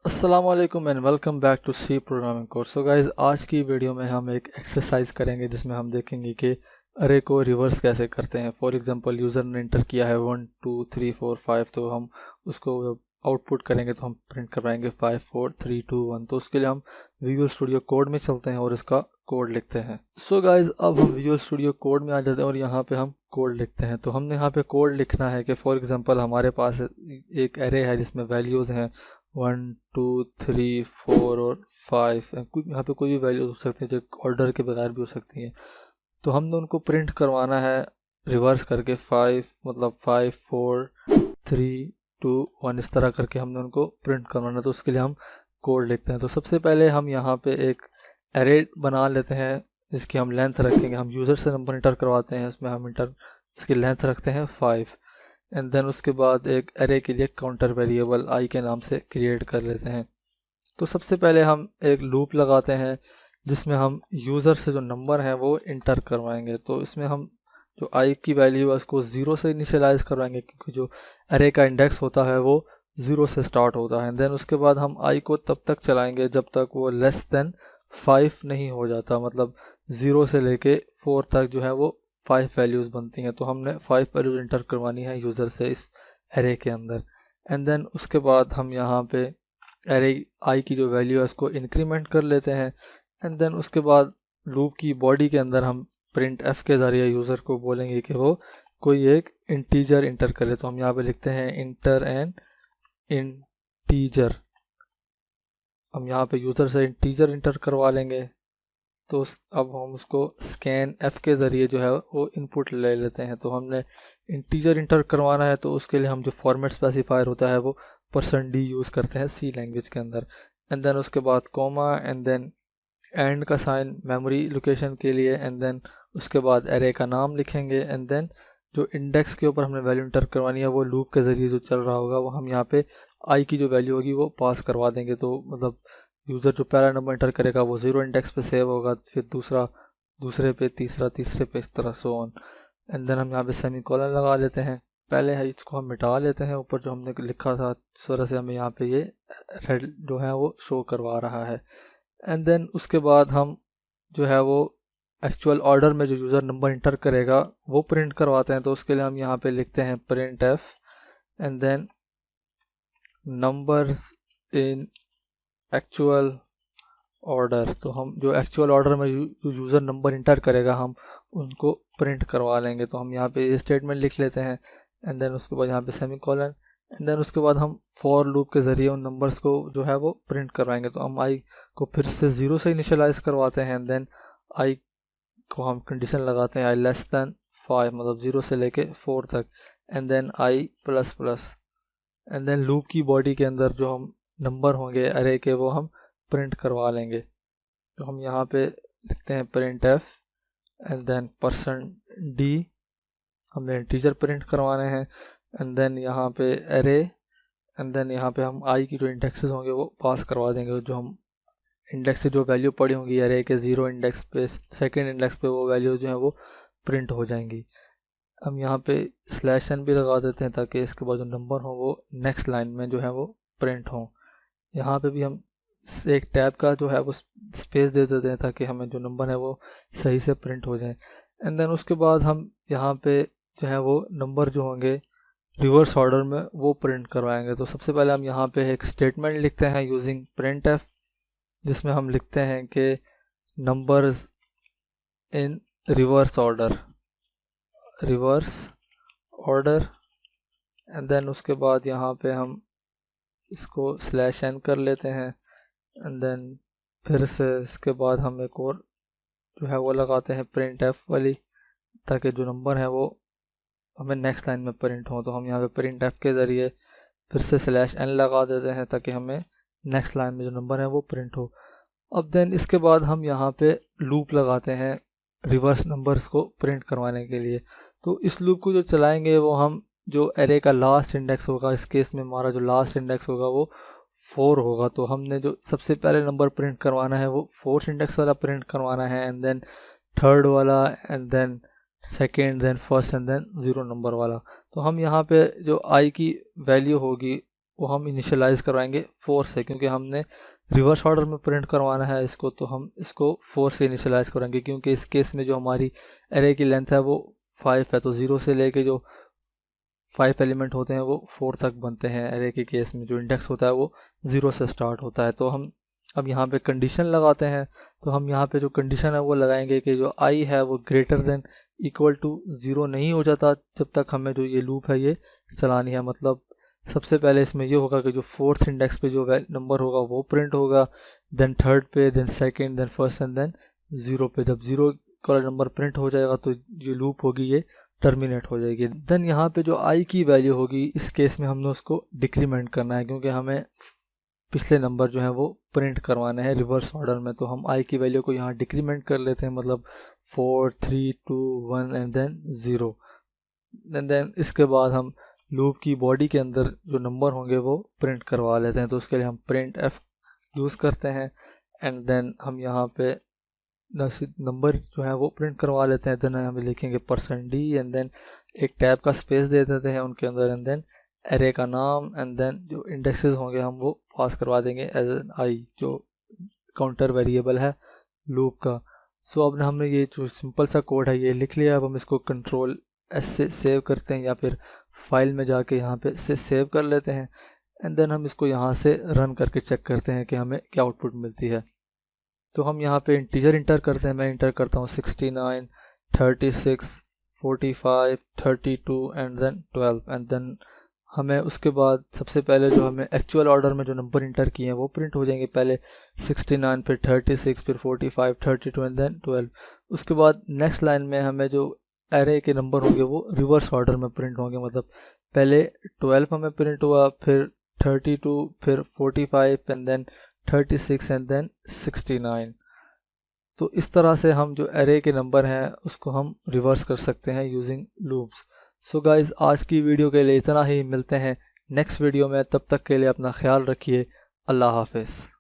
अस्सलाम वालेकुम and welcome back to C programming course. So guys, आज की वीडियो में हम एक एक्सरसाइज करेंगे जिसमें हम देखेंगे कि अरे को रिवर्स कैसे करते हैं। फॉर एग्जांपल, यूज़र ने इंटर किया है 1 2 3 4 5, तो हम उसको आउटपुट करेंगे तो हम प्रिंट करवाएंगे 5 4 3 2 1। तो उसके लिए हम विजुअल स्टूडियो कोड में चलते हैं और इसका कोड लिखते हैं। सो गाइज, अब हम विजुअल स्टूडियो कोड में आ जाते हैं और यहाँ पे हम कोड लिखते हैं। तो हमने यहाँ पे कोड लिखना है कि फॉर एग्जांपल हमारे पास एक एरे है जिसमें वैल्यूज़ हैं 1 2 3 4 और 5। यहाँ पे कोई भी वैल्यू हो सकती है जो ऑर्डर के बगैर भी हो सकती हैं। तो हमने उनको प्रिंट करवाना है रिवर्स करके 5 मतलब 5 4 3 2 1, इस तरह करके हमने उनको प्रिंट करवाना है। तो उसके लिए हम कोड लिखते हैं। तो सबसे पहले हम यहाँ पे एक एरे बना लेते हैं जिसकी हम लेंथ रखेंगे। हम यूज़र से नंबर इंटर करवाते हैं, उसमें हम इसकी लेंथ रखते हैं 5 एंड देन उसके बाद एक एरे के लिए काउंटर वेरिएबल आई के नाम से क्रिएट कर लेते हैं। तो सबसे पहले हम एक लूप लगाते हैं जिसमें हम यूज़र से जो नंबर है वो इंटर करवाएंगे। तो इसमें हम जो आई की वैल्यू है उसको 0 से इनिशियलाइज़ करवाएंगे, क्योंकि जो एरे का इंडेक्स होता है वो 0 से स्टार्ट होता है। देन उसके बाद हम आई को तब तक चलाएंगे जब तक वो लेस देन 5 नहीं हो जाता, मतलब 0 से लेके 4 तक जो है वो 5 वैल्यूज़ बनती हैं। तो हमने 5 वैल्यूज़ इंटर करवानी है यूज़र से इस एरे के अंदर। एंड देन उसके बाद हम यहाँ पे एरे आई की जो वैल्यू है उसको इंक्रीमेंट कर लेते हैं। एंड देन उसके बाद लूप की बॉडी के अंदर हम प्रिंट एफ के ज़रिए यूज़र को बोलेंगे कि वो कोई एक इंटीजर इंटर करे। तो हम यहाँ पे लिखते हैं इंटर एन इंटीजर। हम यहाँ पे यूज़र से इंटीजर इंटर करवा लेंगे। तो अब हम उसको स्कैन एफ के ज़रिए जो है वो इनपुट ले लेते हैं। तो हमने इंटीजर इंटर करवाना है, तो उसके लिए हम जो फॉर्मेट स्पेसिफायर होता है वो %d यूज़ करते हैं सी लैंग्वेज के अंदर। एंड देन उसके बाद कॉमा एंड देन एंड का साइन मेमोरी लोकेशन के लिए। एंड देन उसके बाद एरे का नाम लिखेंगे। एंड देन जो इंडेक्स के ऊपर हमने वैल्यू इंटर करवानी है वो लूप के ज़रिए जो चल रहा होगा वो हम यहाँ पे आई की जो वैल्यू होगी वो पास करवा देंगे। तो मतलब यूज़र जो पहला नंबर इंटर करेगा वो 0 इंडेक्स पे सेव होगा, फिर दूसरा दूसरे पे, तीसरा तीसरे पे, इस तरह सो ऑन। एंड देन हम यहाँ पे सेमी कॉलन लगा लेते हैं। पहले है इसको हम मिटा लेते हैं, ऊपर जो हमने लिखा था इस तरह से हमें यहाँ पे ये रेड जो है वो शो करवा रहा है। एंड देन उसके बाद हम जो है वो एक्चुअल ऑर्डर में जो यूज़र नंबर इंटर करेगा वो प्रिंट करवाते हैं। तो उसके लिए हम यहाँ पे लिखते हैं print f and then numbers in actual order. तो हम जो एक्चुअल ऑर्डर में यूज़र नंबर इंटर करेगा हम उनको प्रिंट करवा लेंगे। तो हम यहाँ पे ये स्टेटमेंट लिख लेते हैं एंड देन उसके बाद यहाँ पे सेमी कॉलन। एंड देन उसके बाद हम फॉर लूप के ज़रिए उन नंबर्स को जो है वो प्रिंट करवाएंगे। तो हम आई को फिर से 0 से इनिशियलाइज़ करवाते हैं। एंड देन आई को हम कंडीशन लगाते हैं आई लेस दैन 5, मतलब 0 से लेके 4 तक। And then I plus plus. And then loop की बॉडी के अंदर जो हम नंबर होंगे अरे के वो हम प्रिंट करवा लेंगे। तो हम यहाँ पे लिखते हैं print f and then %d, हमने इंटीजर प्रिंट करवाने हैं। एंड देन यहाँ पे एरे एंड देन यहाँ पे हम आई की जो इंडेक्सेस होंगे वो पास करवा देंगे। जो हम इंडेक्स से जो वैल्यू पड़ी होंगी एरे के 0 इंडेक्स पे, सेकेंड इंडेक्स पे, वो वैल्यू जो है वो प्रिंट हो जाएंगी। हम यहाँ पे /n भी लगा देते हैं ताकि इसके बाद जो नंबर हो वो नेक्स्ट लाइन में जो है वो प्रिंट हो। यहाँ पे भी हम एक टैब का जो है वो स्पेस दे देते हैं ताकि हमें जो नंबर है वो सही से प्रिंट हो जाए। एंड देन उसके बाद हम यहाँ पे जो है वो नंबर जो होंगे रिवर्स ऑर्डर में वो प्रिंट करवाएंगे। तो सबसे पहले हम यहाँ पे एक स्टेटमेंट लिखते हैं यूजिंग प्रिंट एफ, जिसमें हम लिखते हैं कि numbers in reverse order and then उसके बाद यहाँ पे हम इसको /n कर लेते हैं। एंड देन फिर से इसके बाद हम एक और जो है वो लगाते हैं प्रिंट एफ वाली, ताकि जो नंबर है वो हमें नेक्स्ट लाइन में प्रिंट हो। तो हम यहाँ पे प्रिंट एफ के ज़रिए फिर से /n लगा देते हैं ताकि हमें नेक्स्ट लाइन में जो नंबर है वो प्रिंट हो। अब देन इसके बाद हम यहाँ पे लूप लगाते हैं रिवर्स नंबर्स को प्रिंट करवाने के लिए। तो इस लूप को जो चलाएंगे वो हम जो एरे का लास्ट इंडेक्स होगा, इस केस में हमारा जो लास्ट इंडेक्स होगा वो 4 होगा। तो हमने जो सबसे पहले नंबर प्रिंट करवाना है वो 4th इंडेक्स वाला प्रिंट करवाना है। एंड देन 3rd वाला and then 2nd, then 1st and then 0 number वाला। तो हम यहाँ पे जो आई की वैल्यू होगी वो हम इनिशियलाइज करवाएंगे 4 से, क्योंकि हमने रिवर्स ऑर्डर में प्रिंट करवाना है इसको, तो हम इसको 4 से इनिशियलाइज कराएंगे, क्योंकि इस केस में जो हमारी एरे की लेंथ है वो 5 है, तो 0 से लेके जो 5 एलिमेंट होते हैं वो 4 तक बनते हैं। एरे के केस में जो इंडेक्स होता है वो 0 से स्टार्ट होता है। तो हम अब यहाँ पे कंडीशन लगाते हैं, तो हम यहाँ पे जो कंडीशन है वो लगाएंगे कि जो i है वो ग्रेटर देन इक्वल टू 0 नहीं हो जाता जब तक हमें जो ये लूप है ये चलानी है। मतलब सबसे पहले इसमें ये होगा कि जो 4th इंडेक्स पे जो नंबर होगा वो प्रिंट होगा, देन 3rd पे, then 2nd, then 1st and then 0 पे। जब 0 का नंबर प्रिंट हो जाएगा तो ये लूप होगी ये टर्मिनेट हो जाएगी। देन यहाँ पे जो i की वैल्यू होगी, इस केस में हमने उसको डिक्रीमेंट करना है, क्योंकि हमें पिछले नंबर जो है वो प्रिंट करवाने हैं रिवर्स ऑर्डर में। तो हम i की वैल्यू को यहाँ डिक्रीमेंट कर लेते हैं, मतलब 4, 3, 2, 1 एंड देन 0। एंड देन इसके बाद हम लूप की बॉडी के अंदर जो नंबर होंगे वो प्रिंट करवा लेते हैं। तो उसके लिए हम प्रिंट f यूज़ करते हैं एंड देन हम यहाँ पे नंबर जो है वो प्रिंट करवा लेते हैं। देन हम लिखेंगे %d एंड देन एक टैब का स्पेस दे देते हैं उनके अंदर, एंड देन एरे का नाम, एंड देन जो इंडेक्सेस होंगे हम वो पास करवा देंगे एज एन i, जो काउंटर वेरिएबल है लूप का। सो अब हमने ये जो सिंपल सा कोड है ये लिख लिया। अब हम इसको कंट्रोल S से सेव करते हैं, या फिर फाइल में जाके यहाँ पे से सेव कर लेते हैं, एंड देन हम इसको यहाँ से रन करके चेक करते हैं कि हमें क्या आउटपुट मिलती है। तो हम यहाँ पे इंटीजर इंटर करते हैं। मैं इंटर करता हूँ 69, 36, 45, 32 एंड देन 12, एंड देन हमें उसके बाद सबसे पहले जो हमें एक्चुअल ऑर्डर में जो नंबर इंटर किए हैं वो प्रिंट हो जाएंगे। पहले 69, फिर 36, फिर 45, 32 एंड देन 12। उसके बाद नेक्स्ट लाइन में हमें जो एरे के नंबर होंगे वो रिवर्स ऑर्डर में प्रिंट होंगे, मतलब पहले 12 हमें प्रिंट हुआ, फिर 32, फिर 45 एंड देन 36 एंड देन 69। तो इस तरह से हम जो एरे के नंबर हैं उसको हम रिवर्स कर सकते हैं यूजिंग लूप्स। सो गाइज, आज की वीडियो के लिए इतना ही। मिलते हैं नेक्स्ट वीडियो में, तब तक के लिए अपना ख्याल रखिए। अल्लाह हाफिज़।